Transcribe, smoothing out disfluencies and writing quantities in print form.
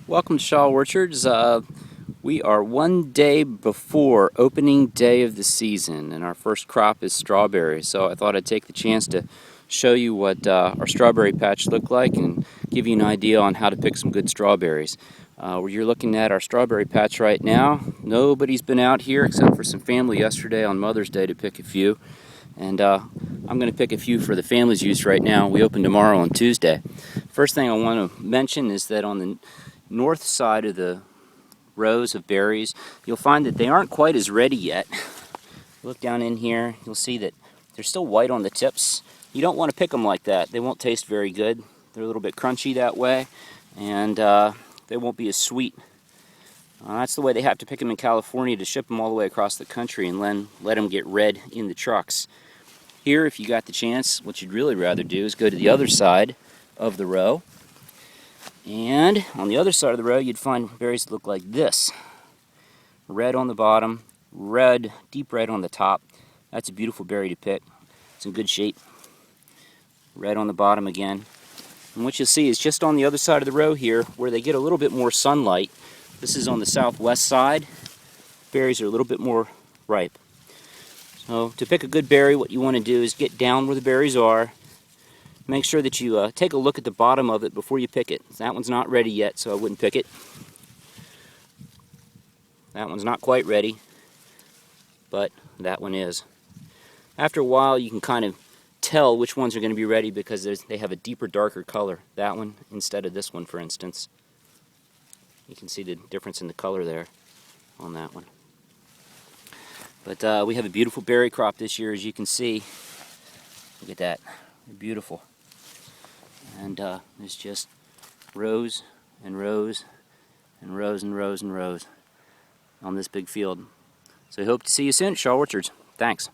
Welcome to Shaw Orchards. We are one day before opening day of the season, and our first crop is strawberries. So I thought I'd take the chance to show you what our strawberry patch looked like and give you an idea on how to pick some good strawberries. Where you're looking at our strawberry patch right now, nobody's been out here except for some family yesterday on Mother's Day to pick a few. And I'm going to pick a few for the family's use right now. We open tomorrow on Tuesday. First thing I want to mention is that on the north side of the rows of berries, you'll find that they aren't quite as ready yet. Look down in here, you'll see that they're still white on the tips. You don't want to pick them like that. They won't taste very good. They're a little bit crunchy that way, and they won't be as sweet. That's the way they have to pick them in California to ship them all the way across the country and then let them get red in the trucks. Here, if you got the chance, what you'd really rather do is go to the other side of the row. And on the other side of the row, you'd find berries that look like this. Red on the bottom, red, deep red on the top. That's a beautiful berry to pick. It's in good shape. Red on the bottom again. And what you'll see is just on the other side of the row here, where they get a little bit more sunlight. This is on the southwest side. Berries are a little bit more ripe. So to pick a good berry, what you want to do is get down where the berries are. Make sure that you take a look at the bottom of it before you pick it. That one's not ready yet, so I wouldn't pick it. That one's not quite ready, but that one is. After a while, you can kind of tell which ones are going to be ready because they have a deeper, darker color. That one instead of this one, for instance. You can see the difference in the color there on that one. But we have a beautiful berry crop this year, as you can see. Look at that. They're beautiful. And there's just rows and rows and rows and rows and rows on this big field. So I hope to see you soon at Shaw Orchards. Thanks.